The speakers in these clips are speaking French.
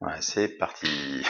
Ouais, c'est parti.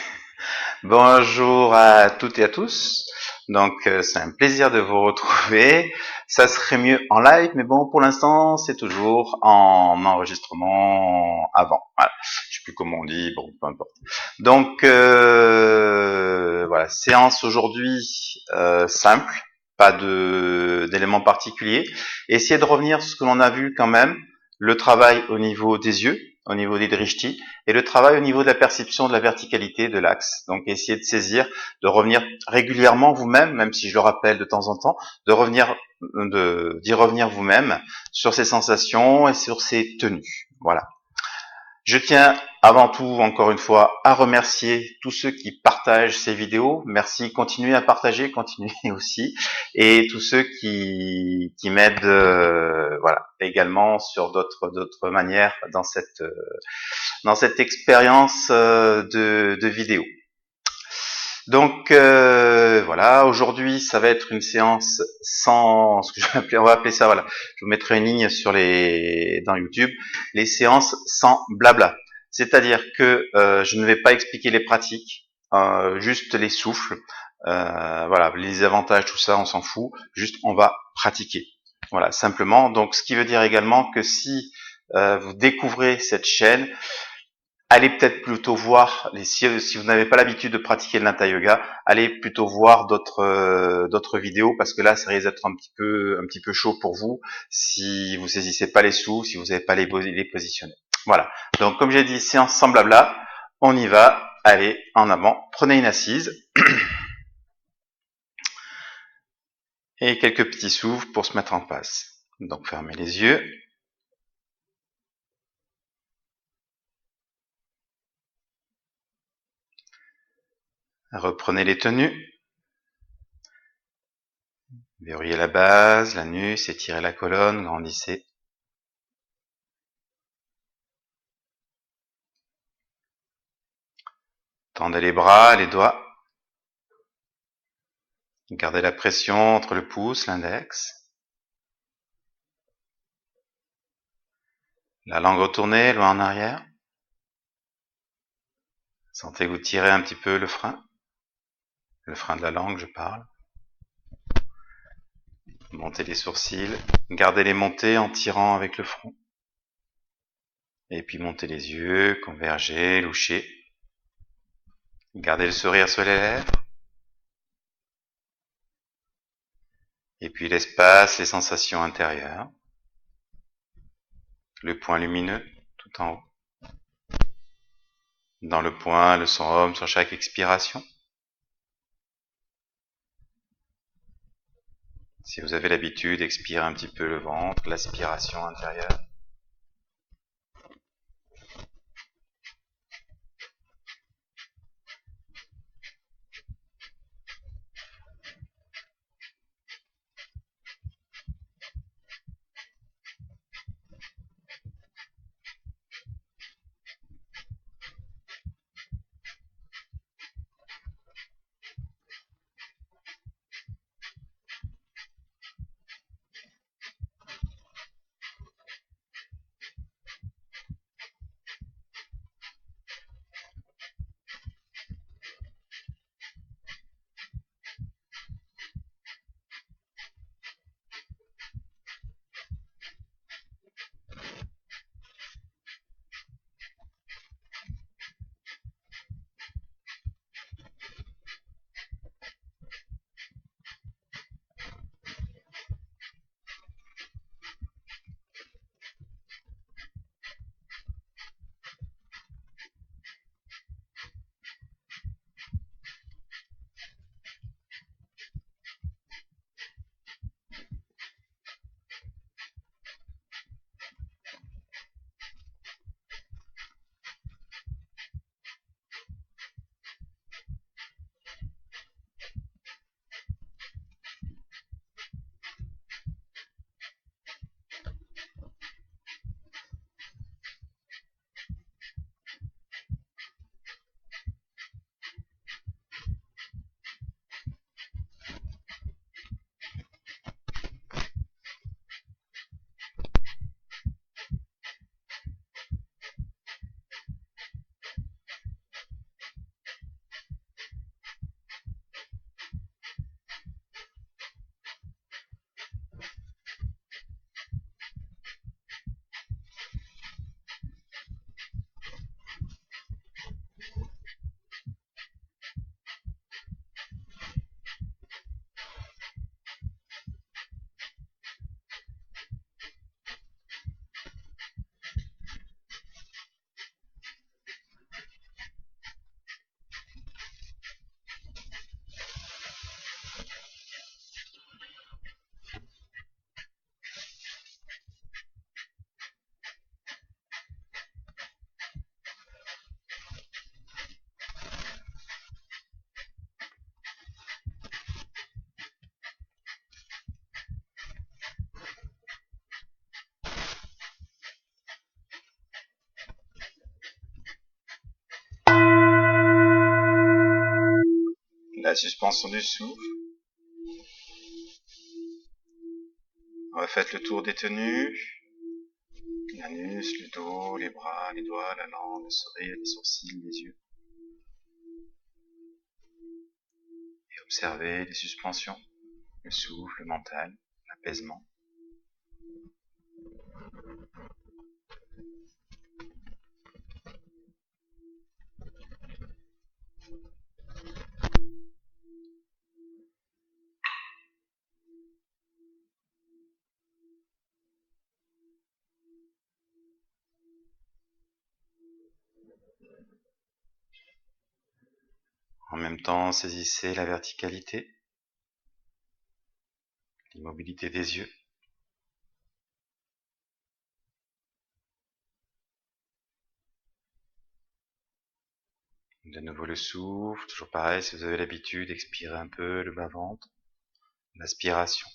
Bonjour à toutes et à tous. Donc, c'est un plaisir de vous retrouver. Ça serait mieux en live, mais bon, pour l'instant, c'est toujours en enregistrement avant. Voilà. Je sais plus comment on dit, bon, peu importe. Donc, voilà, séance aujourd'hui simple, pas d'éléments particuliers. Essayez de revenir sur ce que l'on a vu quand même, le travail au niveau des yeux, au niveau des drishtis, et le travail au niveau de la perception de la verticalité de l'axe. Donc essayez de saisir, de revenir régulièrement vous-même, même si je le rappelle de temps en temps, d'y revenir vous-même sur ces sensations et sur ces tenues. Voilà. Je tiens avant tout, encore une fois, à remercier tous ceux qui partagent ces vidéos. Merci, continuez à partager, continuez aussi. Et tous ceux qui m'aident voilà, également sur d'autres manières dans cette expérience de vidéo. Donc voilà, aujourd'hui ça va être une séance sans ce que on va appeler ça, voilà. Je vous mettrai une ligne dans YouTube, les séances sans blabla. C'est-à-dire que je ne vais pas expliquer les pratiques, juste les souffles, voilà, les avantages, tout ça, on s'en fout. Juste on va pratiquer. Voilà, simplement. Donc ce qui veut dire également que si vous découvrez cette chaîne, allez peut-être plutôt voir, si vous n'avez pas l'habitude de pratiquer le Hatha Yoga, allez plutôt voir d'autres vidéos, parce que là, ça risque d'être un petit peu chaud pour vous, si vous saisissez pas les sous, si vous n'avez pas les positionner. Voilà. Donc, comme j'ai dit, séance sans blabla, on y va. Allez, en avant. Prenez une assise. Et quelques petits souffles pour se mettre en place. Donc, fermez les yeux. Reprenez les tenues. Verrouillez la base, l'anus, étirez la colonne, grandissez. Tendez les bras, les doigts. Gardez la pression entre le pouce, l'index. La langue retournée, loin en arrière. Sentez que vous tirez un petit peu le frein. Le frein de la langue, je parle. Montez les sourcils. Gardez les montées en tirant avec le front. Et puis montez les yeux, convergez, louchez. Gardez le sourire sur les lèvres. Et puis l'espace, les sensations intérieures. Le point lumineux, tout en haut. Dans le point, le son Om sur chaque expiration. Si vous avez l'habitude, expirez un petit peu le ventre, l'aspiration intérieure. la suspension du souffle. Refaites le tour des tenues. L'anus, le dos, les bras, les doigts, la langue, le sourire, les sourcils, les yeux. Et observez les suspensions, le souffle, le mental, l'apaisement. En même temps, saisissez la verticalité, l'immobilité des yeux. De nouveau le souffle, toujours pareil, si vous avez l'habitude, expirez un peu le bas-ventre, l'aspiration.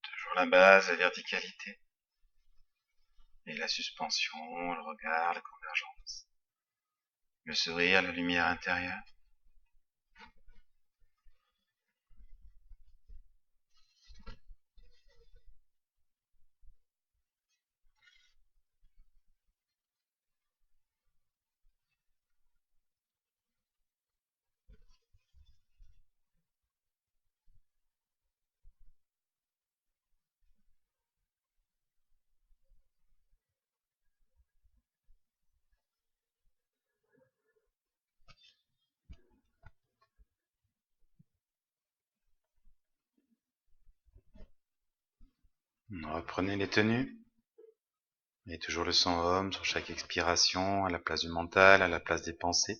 Toujours la base, la verticalité. Et la suspension, le regard, la convergence. Le sourire, la lumière intérieure. Reprenez les tenues. Et toujours le son Om sur chaque expiration, à la place du mental, à la place des pensées.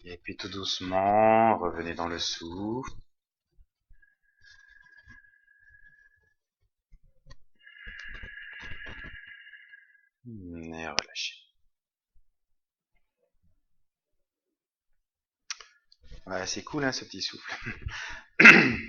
Et puis tout doucement, revenez dans le souffle. Et relâchez. Ouais, c'est cool hein, ce petit souffle.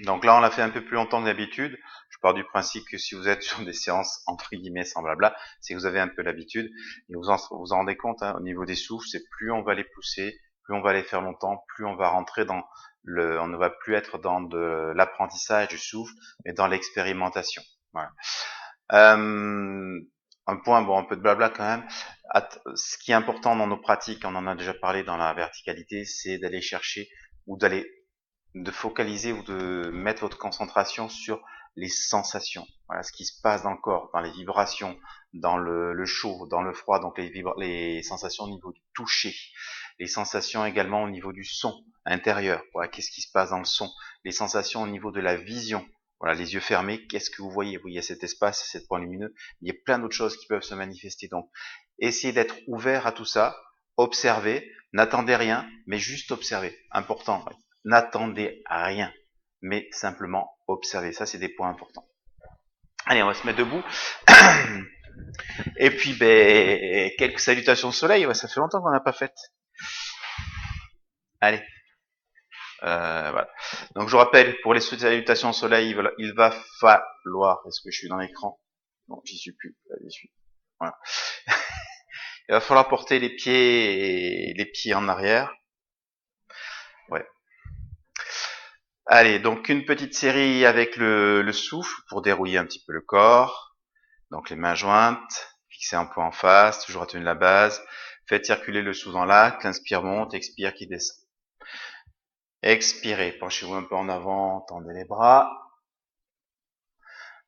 Donc là, on l'a fait un peu plus longtemps que d'habitude. Je pars du principe que si vous êtes sur des séances entre guillemets sans blabla, c'est que vous avez un peu l'habitude. Et vous en rendez compte, hein, au niveau des souffles, c'est plus on va les pousser, plus on va les faire longtemps, plus on va rentrer dans on ne va plus être dans de l'apprentissage du souffle, mais dans l'expérimentation. Voilà. Un point, bon, un peu de blabla quand même. Ce qui est important dans nos pratiques, on en a déjà parlé dans la verticalité, c'est d'aller chercher ou de focaliser ou de mettre votre concentration sur les sensations. Voilà ce qui se passe dans le corps, dans les vibrations, dans le chaud, dans le froid, donc les sensations au niveau du toucher, les sensations également au niveau du son intérieur. Voilà, qu'est-ce qui se passe dans le son, les sensations au niveau de la vision. Voilà, les yeux fermés, qu'est-ce que vous voyez? Vous voyez cet espace, cet point lumineux. Il y a plein d'autres choses qui peuvent se manifester. Donc, essayez d'être ouvert à tout ça, observez, n'attendez rien, mais juste observez. Important, n'attendez rien, mais simplement observez. Ça, c'est des points importants. Allez, on va se mettre debout. Et puis, quelques salutations au soleil. Ouais, ça fait longtemps qu'on n'a pas fait. Allez. Voilà. Donc je vous rappelle, pour les salutations au soleil, il va falloir, est-ce que je suis dans l'écran? Non, j'y suis plus, là, j'y suis. Voilà. Il va falloir porter les pieds en arrière. Ouais. Allez, donc une petite série avec le souffle pour dérouiller un petit peu le corps. Donc les mains jointes, fixez un point en face, toujours retenir la base. Faites circuler le sous dans l'acte, inspire monte, expire qui descend. Expirez, penchez-vous un peu en avant, tendez les bras.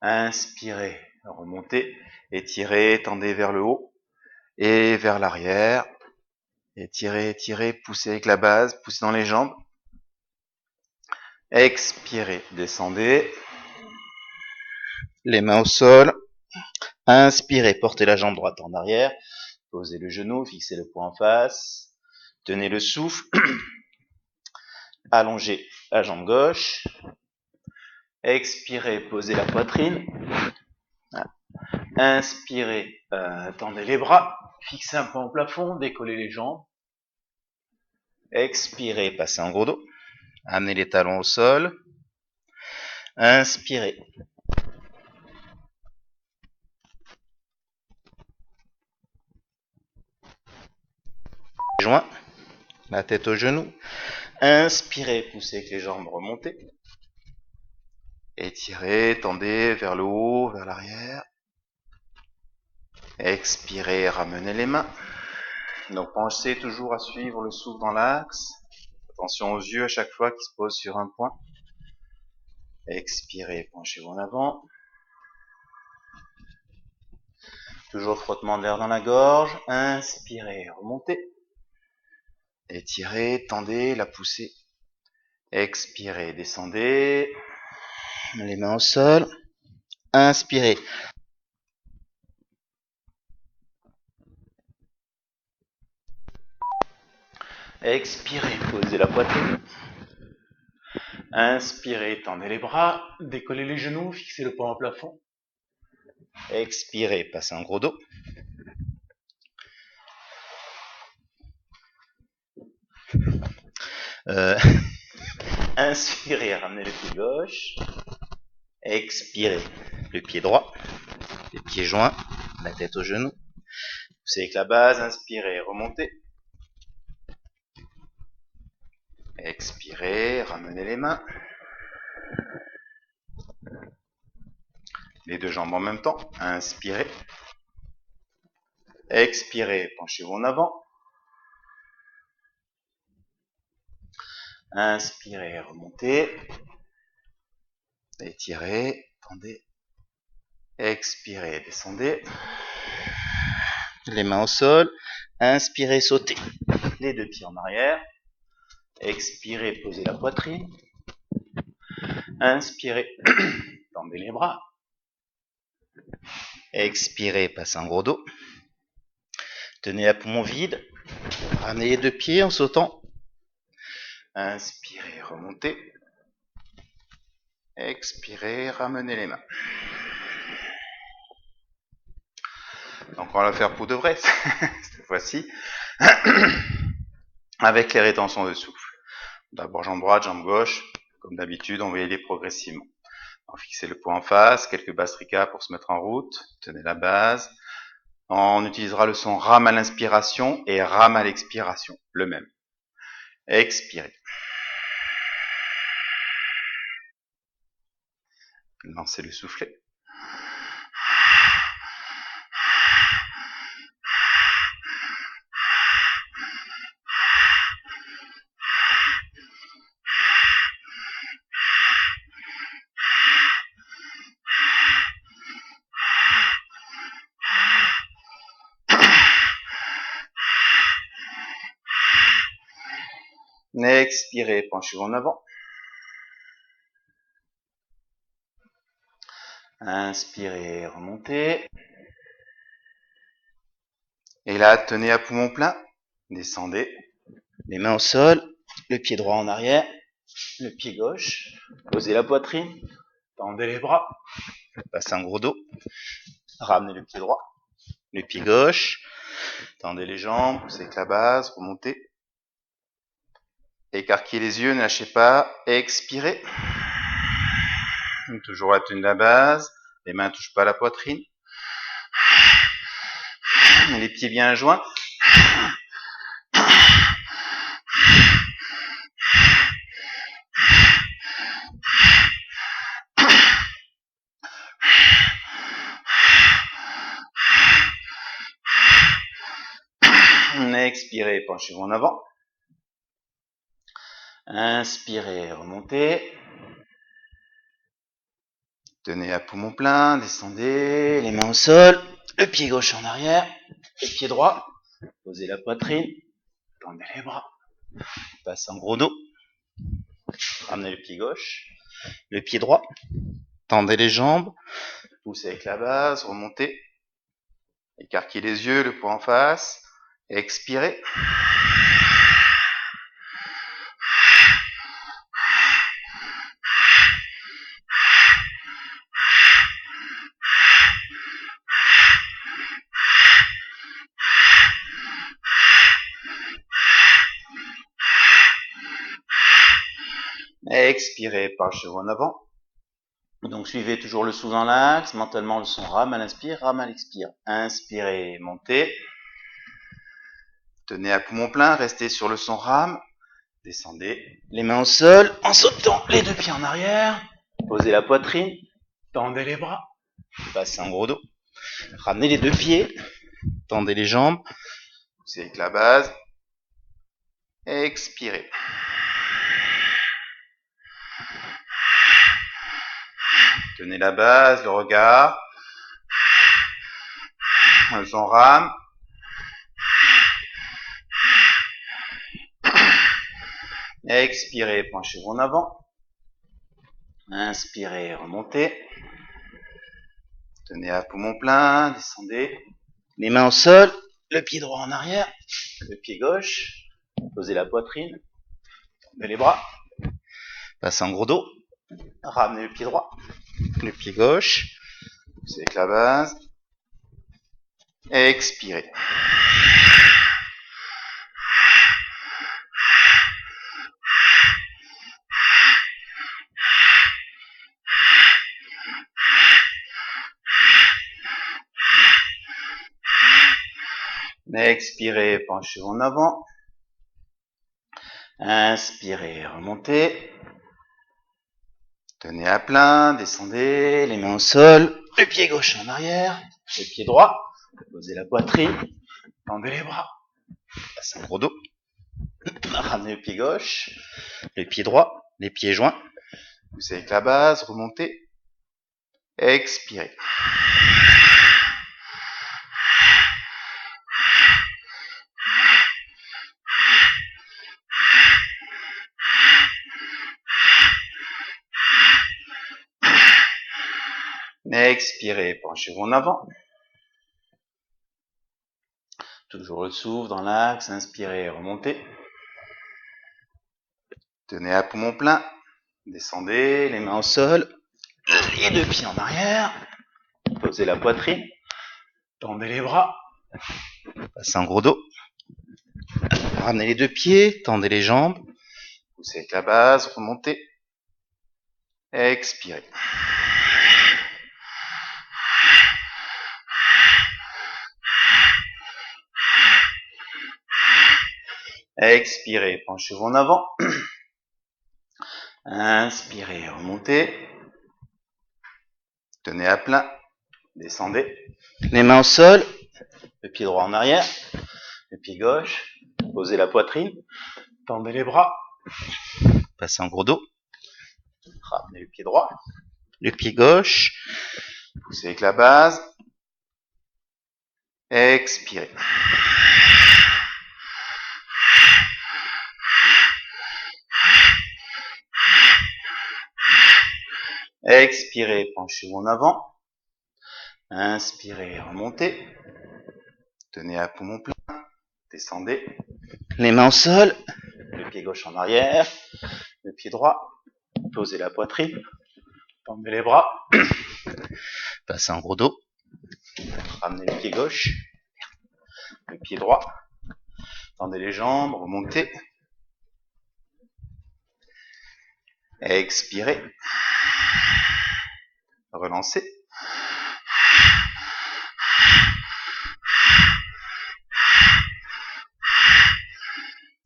Inspirez, remontez, étirez, tendez vers le haut et vers l'arrière. Étirez, étirez, poussez avec la base, poussez dans les jambes. Expirez, descendez. Les mains au sol. Inspirez, portez la jambe droite en arrière. Posez le genou, fixez le poing en face. Tenez le souffle. Allongez la jambe gauche. Expirez, posez la poitrine. Inspirez, tendez les bras. Fixez un peu au plafond, décollez les jambes. Expirez, passez en gros dos. Amenez les talons au sol. Inspirez. Joint, la tête aux genoux. Inspirez, poussez avec les jambes, remontez. Étirez, tendez vers le haut, vers l'arrière. Expirez, ramenez les mains. Donc pensez toujours à suivre le souffle dans l'axe. Attention aux yeux à chaque fois qui se posent sur un point. Expirez, penchez-vous en avant. Toujours frottement d'air dans la gorge. Inspirez, remontez. Étirez, tendez, la poussée. Expirez, descendez. Les mains au sol. Inspirez. Expirez, posez la poitrine. Inspirez, tendez les bras, décollez les genoux, fixez le poing au plafond. Expirez, passez un gros dos. Inspirez, ramenez le pied gauche. Expirez, le pied droit, les pieds joints, la tête aux genoux. Poussez avec la base, inspirez, remontez. Expirez, ramenez les mains. Les deux jambes en même temps. Inspirez. Expirez, penchez-vous en avant. Inspirez, remontez. Étirez, tendez. Expirez, descendez. Les mains au sol. Inspirez, sautez. Les deux pieds en arrière. Expirez, posez la poitrine. Inspirez, tendez les bras. Expirez, passez un gros dos. Tenez la poumon vide. Ramenez les deux pieds en sautant. Inspirez, remontez. Expirez, ramenez les mains. Donc on va la faire pour de vrai, cette fois-ci, avec les rétentions de souffle. D'abord jambe droite, jambe gauche, comme d'habitude, on va y aller progressivement. On va fixer le poing en face, quelques bastricas pour se mettre en route, tenez la base. On utilisera le son ram à l'inspiration et ram à l'expiration, le même. Expirez. Lancez le soufflet. Expirez, penchez-vous en avant. Inspirez, remontez. Et là, tenez à poumon plein. Descendez. Les mains au sol. Le pied droit en arrière. Le pied gauche. Posez la poitrine. Tendez les bras. Passez un gros dos. Ramenez le pied droit. Le pied gauche. Tendez les jambes. Poussez avec la base. Remontez. Écarquez les yeux. Ne lâchez pas. Expirez. Toujours la tenue de la base. Les mains ne touchent pas la poitrine. Les pieds bien joints. Expirez, penchez-vous en avant. Inspirez, remontez. Tenez à poumon plein, descendez, les mains au sol, le pied gauche en arrière, le pied droit, posez la poitrine, tendez les bras, passez en gros dos, ramenez le pied gauche, le pied droit, tendez les jambes, poussez avec la base, remontez, écarquez les yeux, le poing en face, expirez. Expirez, penchez-vous en avant. Donc suivez toujours le sous dans l'axe, mentalement le son rame à l'inspire, rame à l'expire. Inspirez, montez. Tenez à poumon plein, restez sur le son rame. Descendez, les mains au sol, en sautant les deux pieds en arrière. Posez la poitrine, tendez les bras, passez un gros dos. Ramenez les deux pieds, tendez les jambes, poussez avec la base. Expirez. Tenez la base, le regard. Le son rame. Expirez, penchez-vous en avant. Inspirez, remontez. Tenez à poumon plein, descendez. Les mains au sol, le pied droit en arrière, le pied gauche. Posez la poitrine, tendez les bras. Passez en gros dos. Ramenez le pied droit, le pied gauche. Poussez avec la base. Expirez. Expirez, penchez-vous en avant. Inspirez, remontez. Tenez à plein, descendez, les mains au sol, le pied gauche en arrière, le pied droit. Posez la poitrine, tendez les bras. Passez un gros dos. Ramenez le pied gauche, le pied droit, les pieds joints. Poussez avec la base, remontez. Expirez. Expirez, penchez-vous en avant. Toujours le souffle dans l'axe, inspirez, remontez. Tenez à poumon plein, descendez, les mains au sol, les deux pieds en arrière, posez la poitrine, tendez les bras, passez un gros dos, ramenez les deux pieds, tendez les jambes, poussez avec la base, remontez, expirez. Expirez, penchez-vous en avant. Inspirez, remontez. Tenez à plein, descendez. Les mains au sol, le pied droit en arrière, le pied gauche. Posez la poitrine, tendez les bras, passez en gros dos. Ramenez le pied droit, le pied gauche. Poussez avec la base. Expirez. Expirez, penchez-vous en avant. Inspirez, remontez. Tenez à poumon plein. Descendez. Les mains au sol. Le pied gauche en arrière. Le pied droit. Posez la poitrine. Tendez les bras. Passez en gros dos. Ramenez le pied gauche. Le pied droit. Tendez les jambes. Remontez. Expirez. Relancez.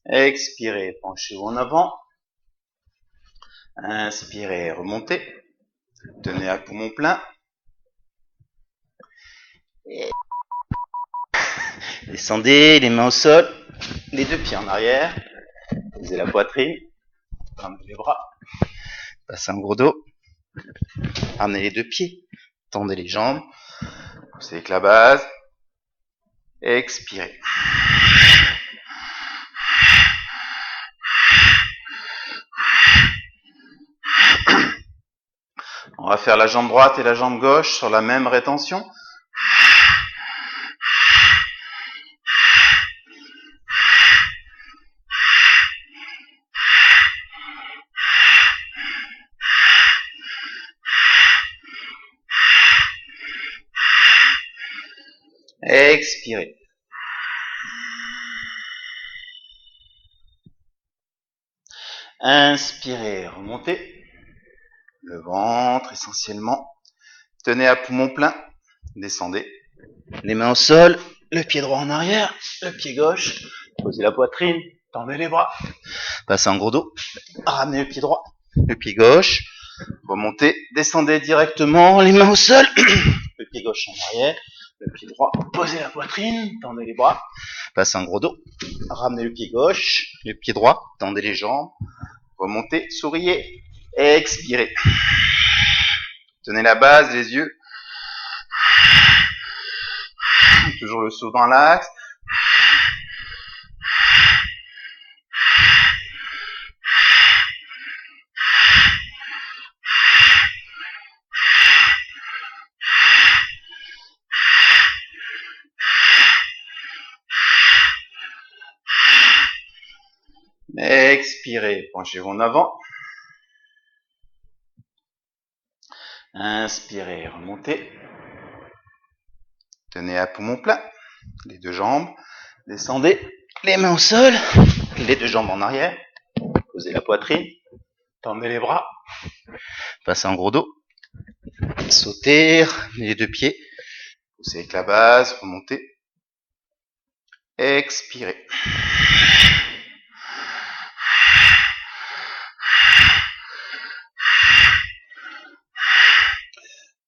Expirez, penchez-vous en avant. Inspirez, remontez. Tenez à poumon plein. Et descendez, les mains au sol, les deux pieds en arrière. Posez la poitrine. Ramenez les bras. Passez un gros dos. Ramenez les deux pieds. Tendez les jambes. Poussez avec la base. Expirez. On va faire la jambe droite et la jambe gauche sur la même rétention. Expirez. Inspirez, remontez. Le ventre essentiellement. Tenez à poumon plein. Descendez. Les mains au sol. Le pied droit en arrière. Le pied gauche. Posez la poitrine. Tendez les bras. Passez en gros dos. Ramenez le pied droit. Le pied gauche. Remontez. Descendez directement. Les mains au sol. Le pied gauche en arrière. Le pied droit. Posez la poitrine. Tendez les bras. Passez en gros dos. Ramenez le pied gauche. Le pied droit. Tendez les jambes. Remontez. Souriez. Expirez. Tenez la base, les yeux. Toujours le saut dans l'axe. Expirez, penchez-vous en avant. Inspirez, remontez. Tenez à poumon plein. Les deux jambes. Descendez. Les mains au sol. Les deux jambes en arrière. Posez la poitrine. Tendez les bras. Passez en gros dos. Sautez. Les deux pieds. Poussez avec la base. Remontez. Expirez.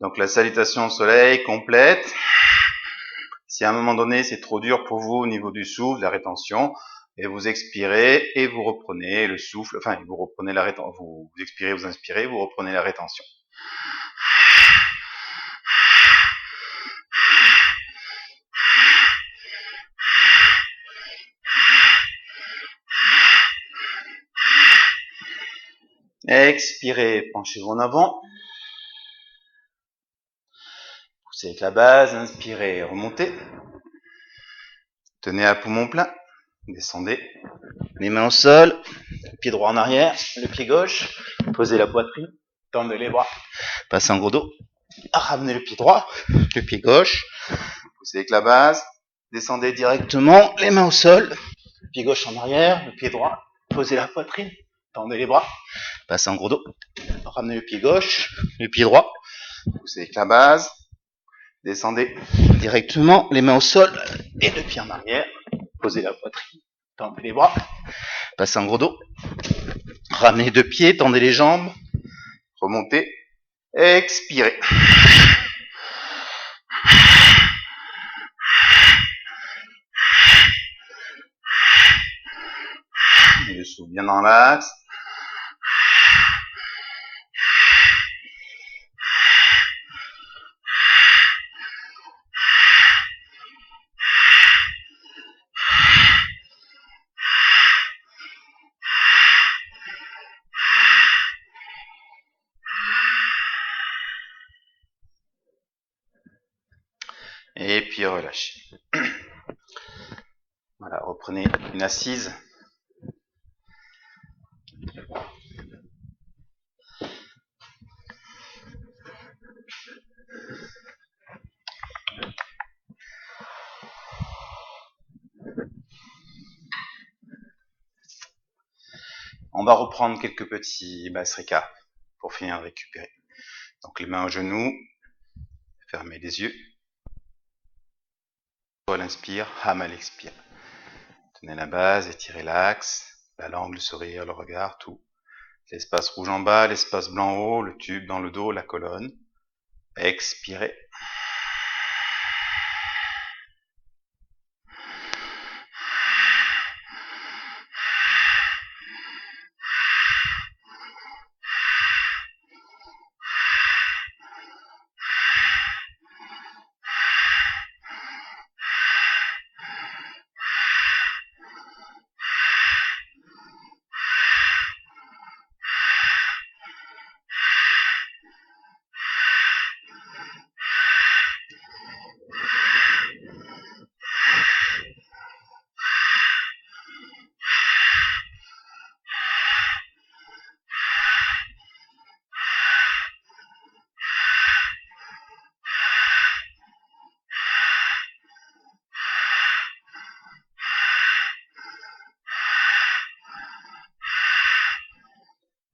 Donc la salutation au soleil complète. Si à un moment donné c'est trop dur pour vous au niveau du souffle, la rétention, et vous expirez et vous reprenez le souffle, enfin vous reprenez la rétention, vous expirez, vous inspirez, vous reprenez la rétention. Expirez, penchez-vous en avant. Poussez avec la base, inspirez, remontez. Tenez à poumon plein. Descendez. Les mains au sol, le pied droit en arrière, le pied gauche. Posez la poitrine, tendez les bras. Passez en gros dos. Ramenez le pied droit, le pied gauche. Poussez avec la base. Descendez directement, les mains au sol. Le pied gauche en arrière, le pied droit. Posez la poitrine, tendez les bras. Passez en gros dos. Ramenez le pied gauche, le pied droit. Poussez avec la base. Descendez directement, les mains au sol et le pied en arrière. Posez la poitrine, tendez les bras. Passez en gros dos. Ramenez deux pieds, tendez les jambes. Remontez. Expirez. Le souffle bien dans l'axe. Et puis relâchez. Voilà, reprenez une assise. On va reprendre quelques petits Basrika pour finir de récupérer. Donc les mains aux genoux, fermez les yeux. Paul inspire, Hamal expire. Tenez la base, étirez l'axe, la langue, le sourire, le regard, tout. L'espace rouge en bas, l'espace blanc en haut, le tube dans le dos, la colonne. Expirez.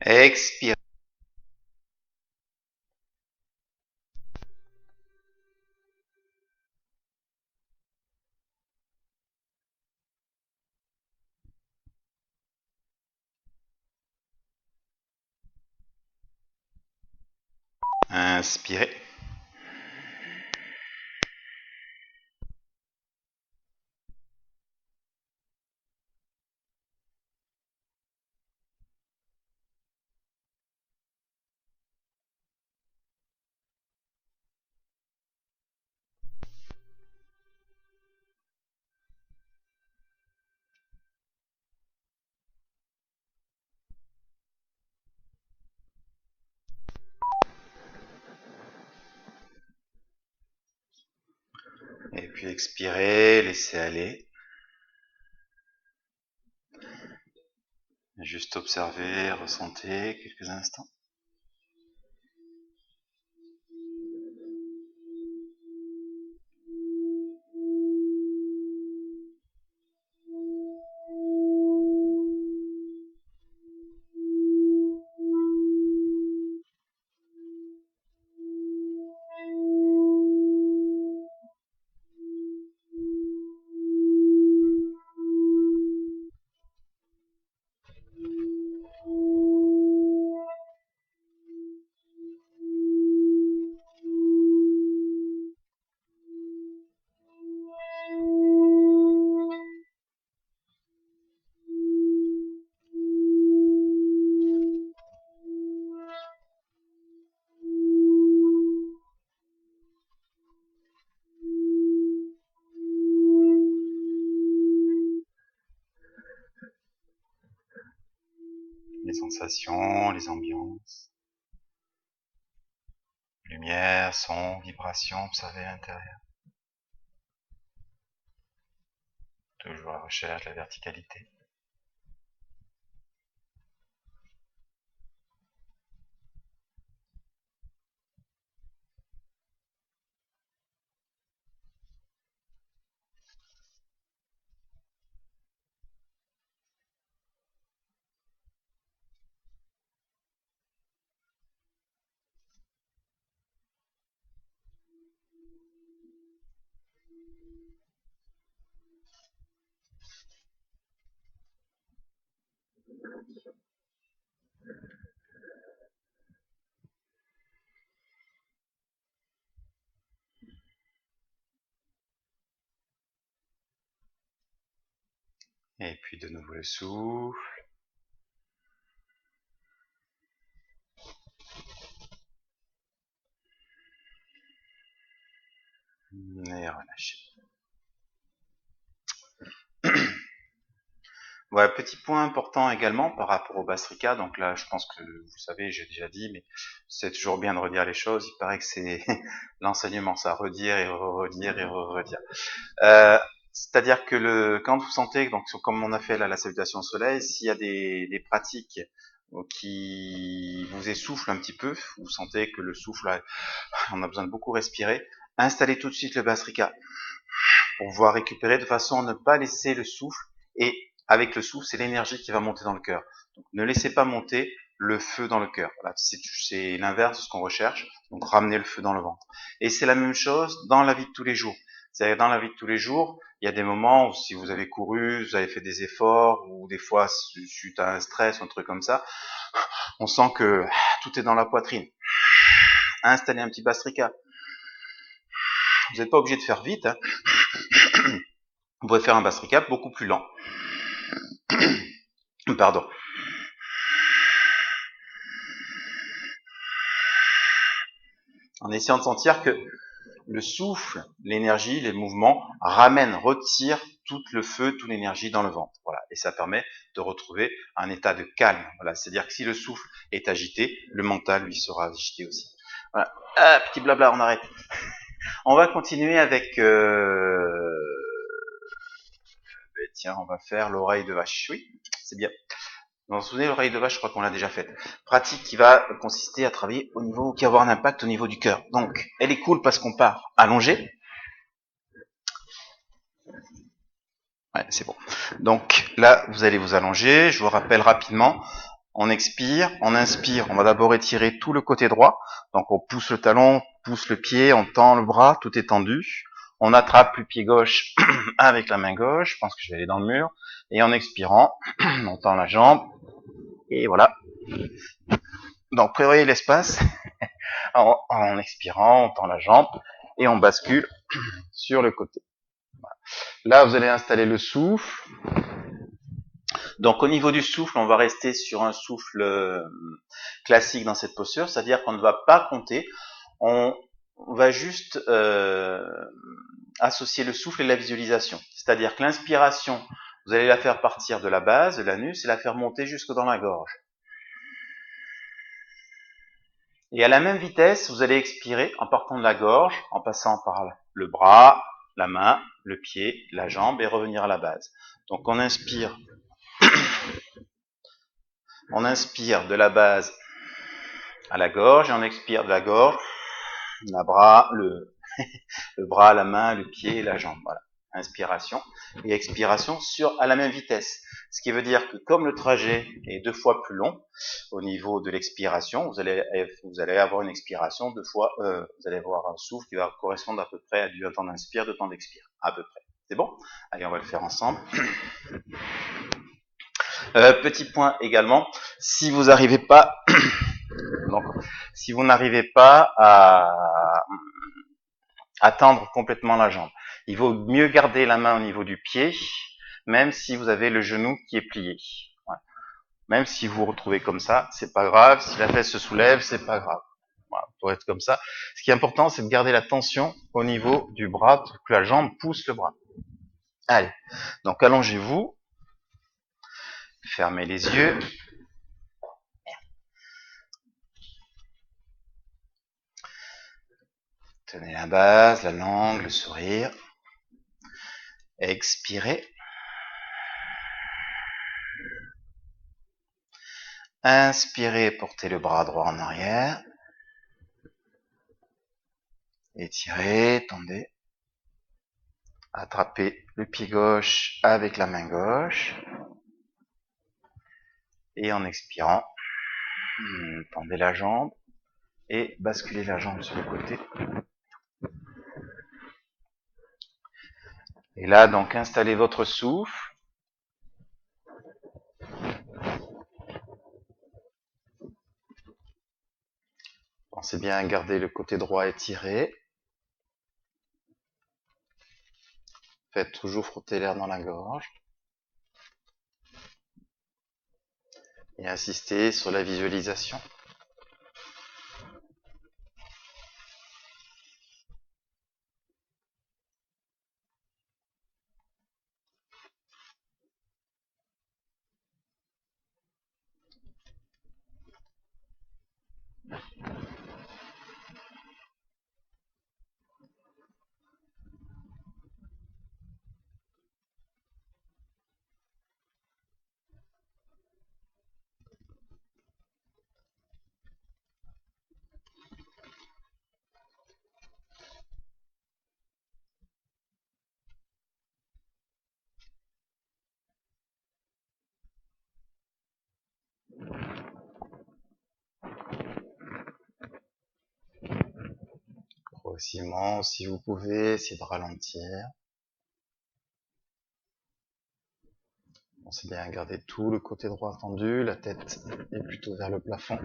Expirez. Inspirez. Et puis expirez, laissez aller. Juste observez, ressentez quelques instants. Les sensations, les ambiances, lumière, son, vibration, observez à l'intérieur. Toujours à la recherche de la verticalité. Et puis de nouveau le souffle. Et relâchez. Ouais, petit point important également par rapport au Bastrika. Donc là, je pense que vous savez, j'ai déjà dit, mais c'est toujours bien de redire les choses. Il paraît que c'est l'enseignement, ça, redire et redire et redire. C'est-à-dire que quand vous sentez, donc comme on a fait là la salutation au soleil, s'il y a des pratiques qui vous essoufflent un petit peu, vous sentez que le souffle, on a besoin de beaucoup respirer, installez tout de suite le Bastrika pour pouvoir récupérer de façon à ne pas laisser le souffle, et avec le souffle, c'est l'énergie qui va monter dans le cœur. Donc ne laissez pas monter le feu dans le cœur. Voilà, c'est l'inverse de ce qu'on recherche, donc ramener le feu dans le ventre. Et c'est la même chose dans la vie de tous les jours. C'est-à-dire dans la vie de tous les jours, il y a des moments où si vous avez couru, vous avez fait des efforts, ou des fois suite à un stress ou un truc comme ça, on sent que tout est dans la poitrine. Installez un petit Bastrika. Vous n'êtes pas obligé de faire vite, hein. Vous pouvez faire un Bastrika beaucoup plus lent. Pardon. En essayant de sentir que le souffle, l'énergie, les mouvements retirent tout le feu, toute l'énergie dans le ventre. Voilà. Et ça permet de retrouver un état de calme. Voilà. C'est-à-dire que si le souffle est agité, le mental lui sera agité aussi. Voilà. Ah, petit blabla, on arrête. On va continuer avec... Tiens, on va faire l'oreille de vache. Oui, c'est bien. Vous vous souvenez, l'oreille de vache, je crois qu'on l'a déjà faite. Pratique qui va consister à travailler au niveau, qui va avoir un impact au niveau du cœur. Donc, elle est cool parce qu'on part allongé. Ouais, c'est bon. Donc là, vous allez vous allonger. Je vous rappelle rapidement. On expire, on inspire. On va d'abord étirer tout le côté droit. Donc on pousse le talon, pousse le pied, on tend le bras, tout est tendu. On attrape le pied gauche avec la main gauche. Je pense que je vais aller dans le mur. Et en expirant, on tend la jambe. Et voilà. Donc prévoyez l'espace. En expirant, on tend la jambe et on bascule sur le côté. Voilà. Là, vous allez installer le souffle. Donc au niveau du souffle, on va rester sur un souffle classique dans cette posture, c'est-à-dire qu'on ne va pas compter, on va juste associer le souffle et la visualisation. C'est-à-dire que l'inspiration, vous allez la faire partir de la base, de l'anus, et la faire monter jusque dans la gorge. Et à la même vitesse, vous allez expirer en partant de la gorge, en passant par le bras, la main, le pied, la jambe, et revenir à la base. Donc on inspire de la base à la gorge, et on expire de la gorge, le bras, la main, le pied, la jambe. Voilà. Inspiration et expiration à la même vitesse. Ce qui veut dire que comme le trajet est 2 fois plus long au niveau de l'expiration, vous allez avoir une expiration 2 fois, vous allez avoir un souffle qui va correspondre à peu près à du temps d'inspire, de temps d'expire, à peu près. C'est bon? Allez, on va le faire ensemble. Petit point également, si vous n'arrivez pas à tendre complètement la jambe, il vaut mieux garder la main au niveau du pied, même si vous avez le genou qui est plié. Ouais. Même si vous vous retrouvez comme ça, c'est pas grave. Si la fesse se soulève, c'est pas grave. Voilà, pour être comme ça. Ce qui est important, c'est de garder la tension au niveau du bras, que la jambe pousse le bras. Allez. Donc allongez-vous. Fermez les yeux. Tenez la base, la langue, le sourire. Expirez. Inspirez, portez le bras droit en arrière. Étirez, tendez. Attrapez le pied gauche avec la main gauche. Et en expirant, tendez la jambe et basculez la jambe sur le côté. Et là, donc, installez votre souffle. Pensez bien à garder le côté droit étiré. Faites toujours frotter l'air dans la gorge. Et insistez sur la visualisation. Progressivement, si vous pouvez, essayez de ralentir. Pensez bien à garder tout le côté droit tendu, la tête est plutôt vers le plafond.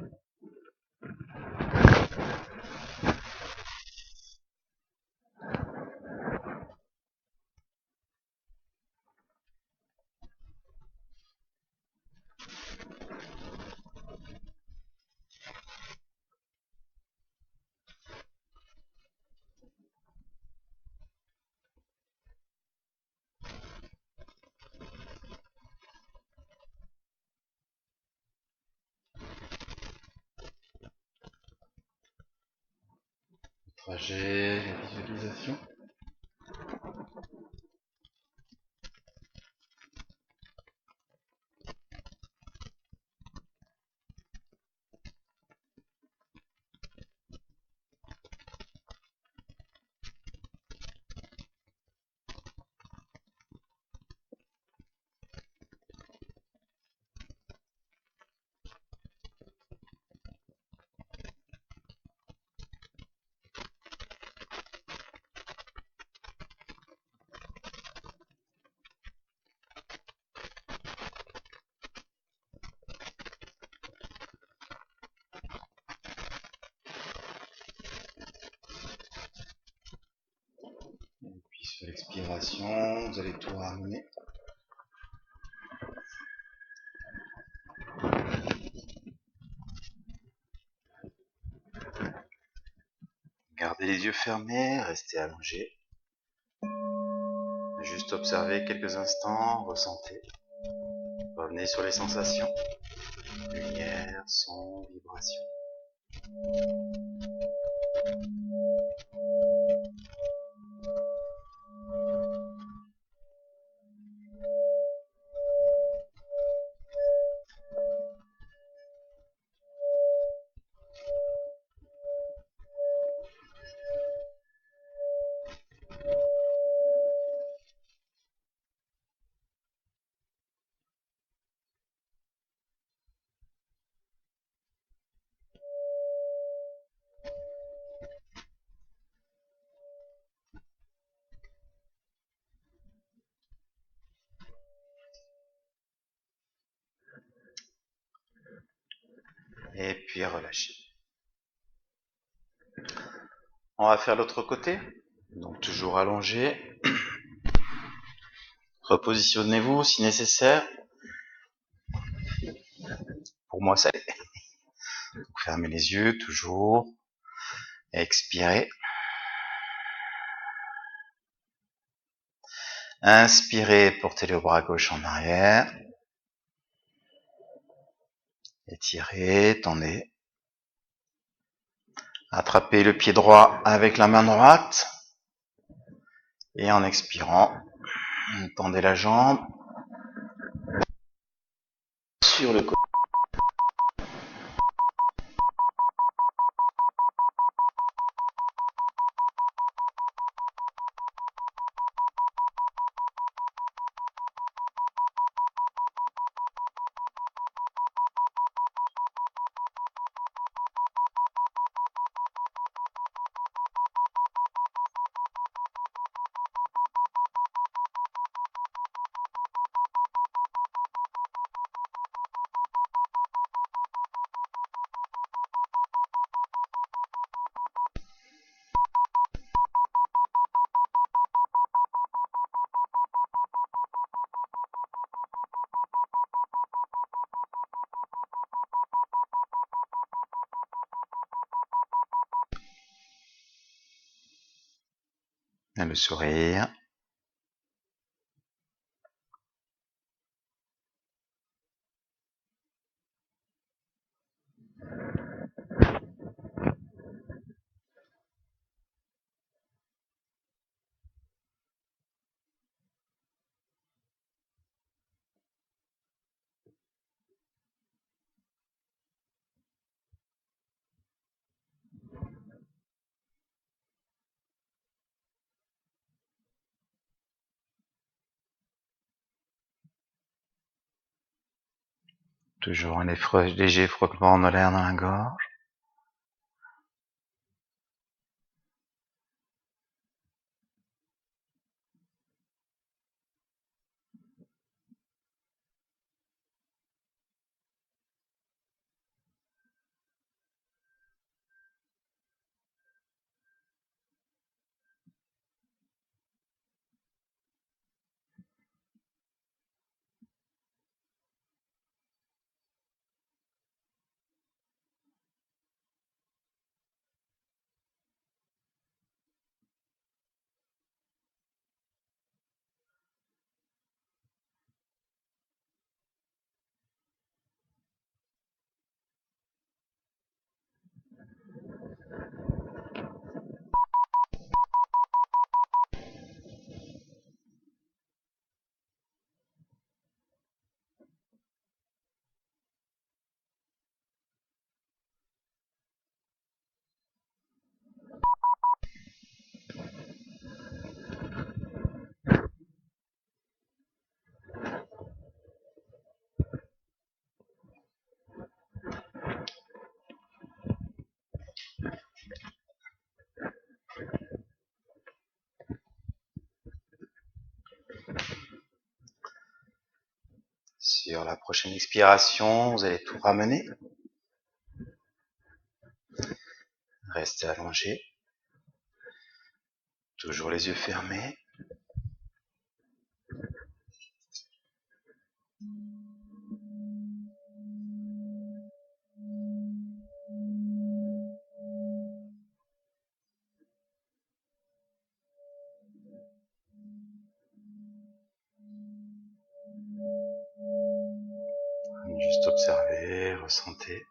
Le trajet, la visualisation. Et puis sur l'expiration, vous allez tout ramener. Gardez les yeux fermés, restez allongé. Juste observez quelques instants, ressentez. Revenez sur les sensations. Lumière, son, vibration. Et puis relâchez. On va faire l'autre côté. Donc toujours allongé. Repositionnez-vous si nécessaire. Pour moi, ça l'est. Fermez les yeux toujours. Expirez. Inspirez, portez le bras gauche en arrière. Étirez, tendez. Attrapez le pied droit avec la main droite. Et en expirant, tendez la jambe sur le côté. Et le sourire. Toujours un léger frottement de l'air dans la gorge. Sur la prochaine expiration, vous allez tout ramener. Restez allongé. Toujours les yeux fermés. Juste observer, ressentez.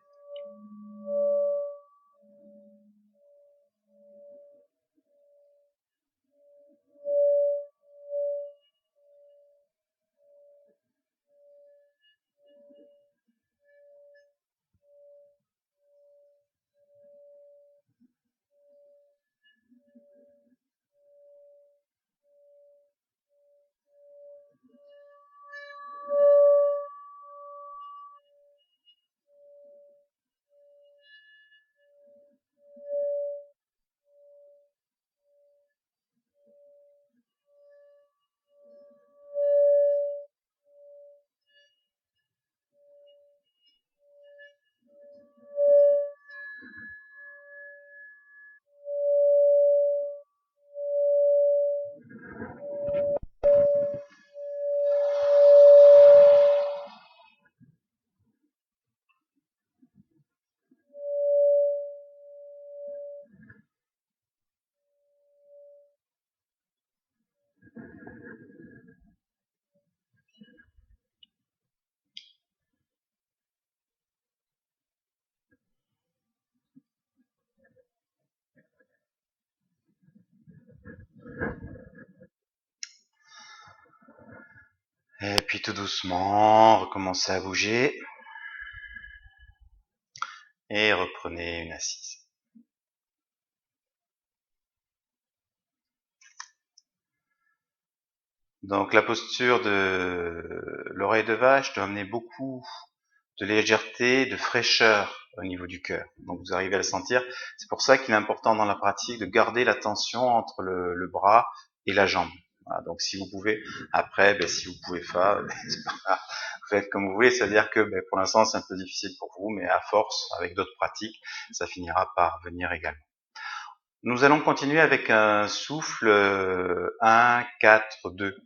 Et puis tout doucement, recommencez à bouger. Et reprenez une assise. Donc la posture de l'oreille de vache doit amener beaucoup de légèreté, de fraîcheur au niveau du cœur. Donc vous arrivez à le sentir. C'est pour ça qu'il est important dans la pratique de garder la tension entre le bras et la jambe. Voilà, donc si vous pouvez, après, si vous pouvez pas, vous faites comme vous voulez. C'est-à-dire que pour l'instant c'est un peu difficile pour vous, mais à force, avec d'autres pratiques, ça finira par venir également. Nous allons continuer avec un souffle 1, 4, 2.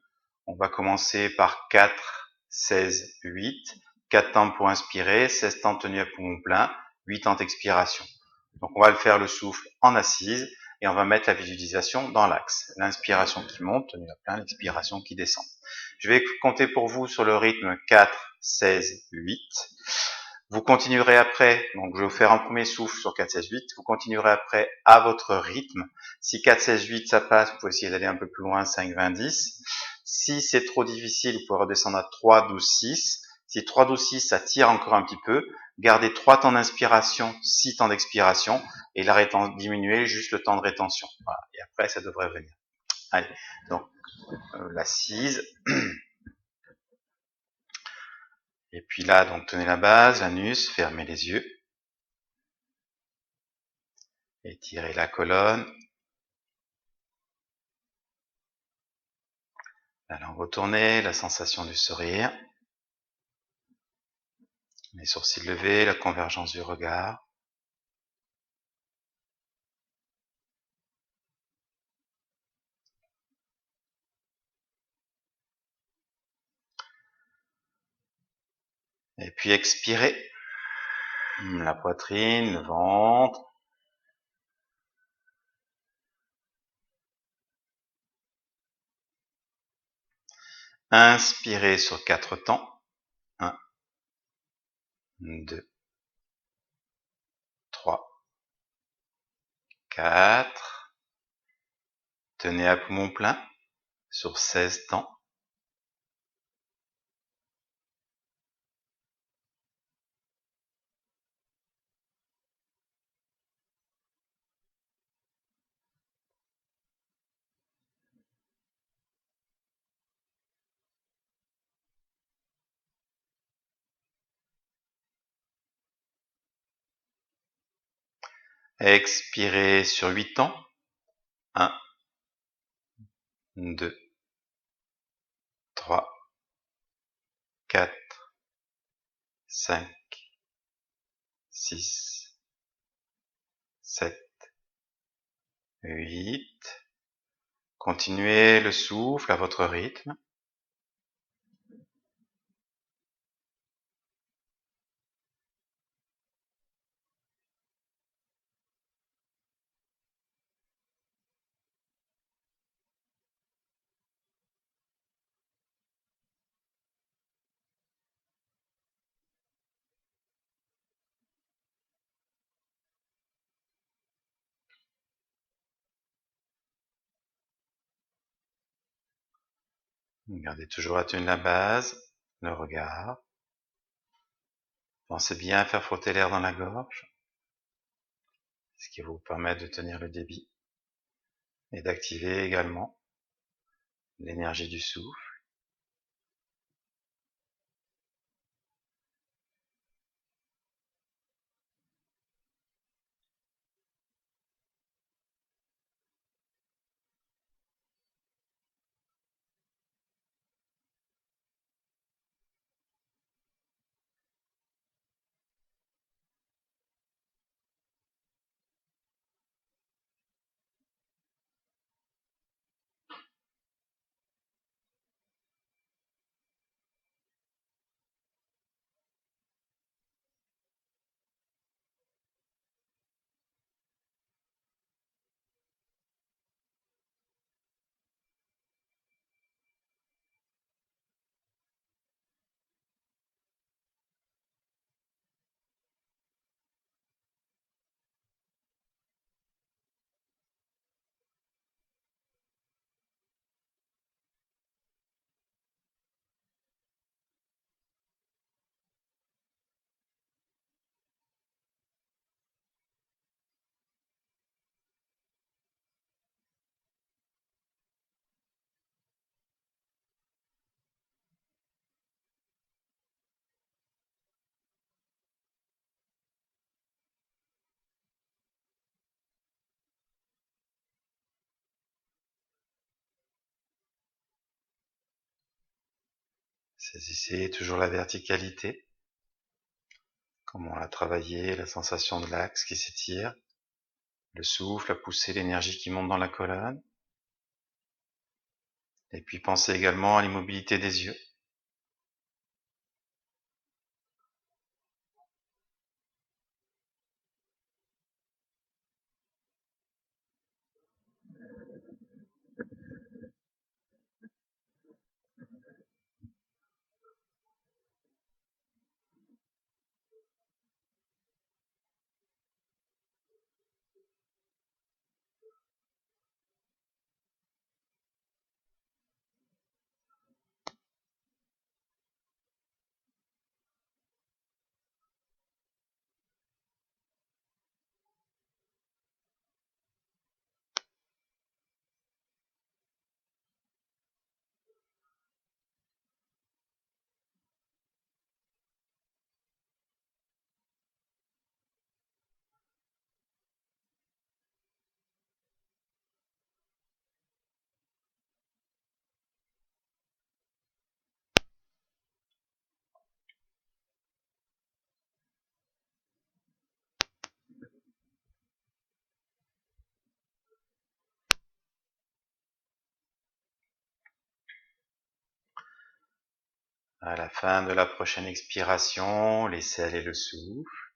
On va commencer par 4, 16, 8. 4 temps pour inspirer, 16 temps tenu à poumon plein, 8 temps d'expiration. Donc on va le faire le souffle en assise et on va mettre la visualisation dans l'axe. L'inspiration qui monte, tenu à plein, l'expiration qui descend. Je vais compter pour vous sur le rythme 4, 16, 8. Vous continuerez après, donc je vais vous faire un premier souffle sur 4, 16, 8. Vous continuerez après à votre rythme. Si 4, 16, 8 ça passe, vous pouvez essayer d'aller un peu plus loin, 5, 20, 10. Si c'est trop difficile, vous pouvez redescendre à 3, 12, 6. Si 3, 12, 6, ça tire encore un petit peu. Gardez 3 temps d'inspiration, 6 temps d'expiration. Et la diminuer juste le temps de rétention. Voilà. Et après, ça devrait venir. Allez, donc l'assise. Et puis là, donc tenez la base, l'anus, fermez les yeux. Étirez la colonne. La langue retournée, la sensation du sourire. Les sourcils levés, la convergence du regard. Et puis expirez. La poitrine, le ventre. Inspirez sur 4 temps. 1, 2, 3, 4. Tenez à poumon plein sur 16 temps. Expirez sur 8 temps. 1, 2, 3, 4, 5, 6, 7, 8. Continuez le souffle à votre rythme. Gardez toujours à tenir la base, le regard. Pensez bien à faire frotter l'air dans la gorge, ce qui vous permet de tenir le débit et d'activer également l'énergie du souffle. Saisissez toujours la verticalité, comme on l'a travaillé, la sensation de l'axe qui s'étire, le souffle à pousser l'énergie qui monte dans la colonne. Et puis pensez également à l'immobilité des yeux. À la fin de la prochaine expiration, laissez aller le souffle.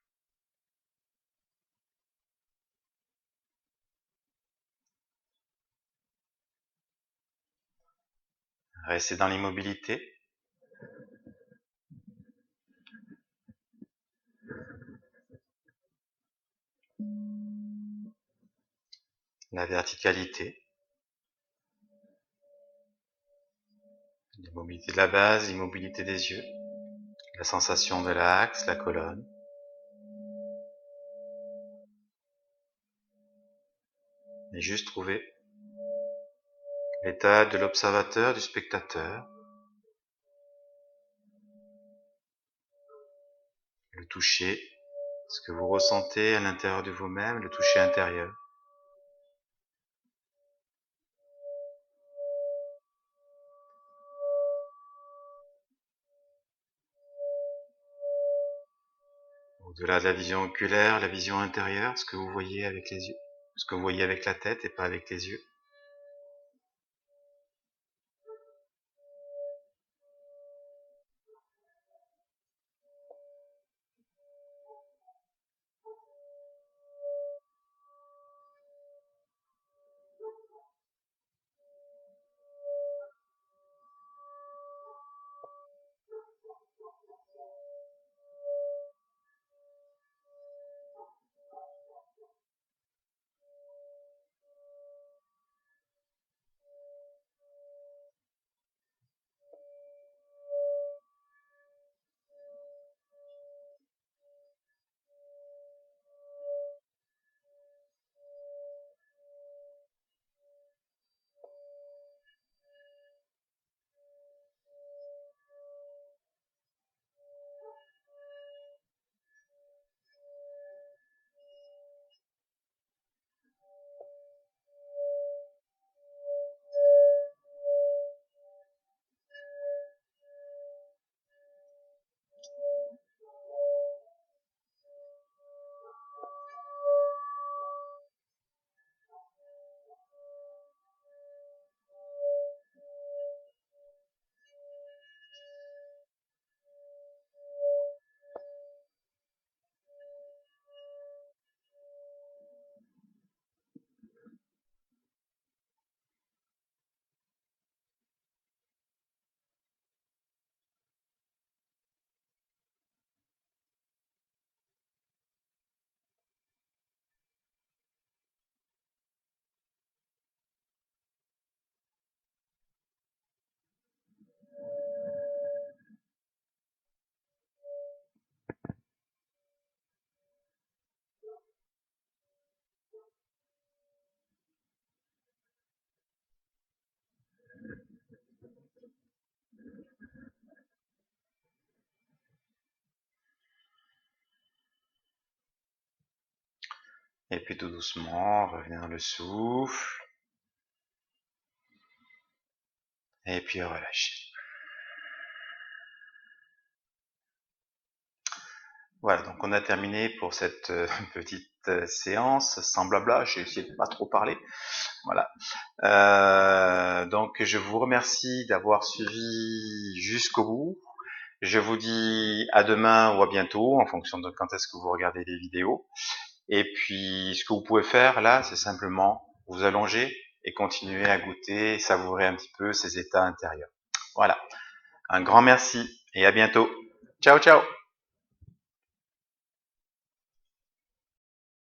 Restez dans l'immobilité. La verticalité. L'immobilité de la base, l'immobilité des yeux. La sensation de l'axe, la colonne. Et juste trouver l'état de l'observateur, du spectateur. Le toucher, ce que vous ressentez à l'intérieur de vous-même, le toucher intérieur. Au-delà de la vision oculaire, la vision intérieure, ce que vous voyez avec les yeux, ce que vous voyez avec la tête et pas avec les yeux. Et puis tout doucement, revenez dans le souffle. Et puis relâchez. Voilà, donc on a terminé pour cette petite séance sans blabla. J'ai essayé de pas trop parler. Voilà. Donc je vous remercie d'avoir suivi jusqu'au bout. Je vous dis à demain ou à bientôt en fonction de quand est-ce que vous regardez les vidéos. Et puis ce que vous pouvez faire là, c'est simplement vous allonger et continuer à goûter, savourer un petit peu ces états intérieurs. Voilà. Un grand merci et à bientôt. Ciao, ciao.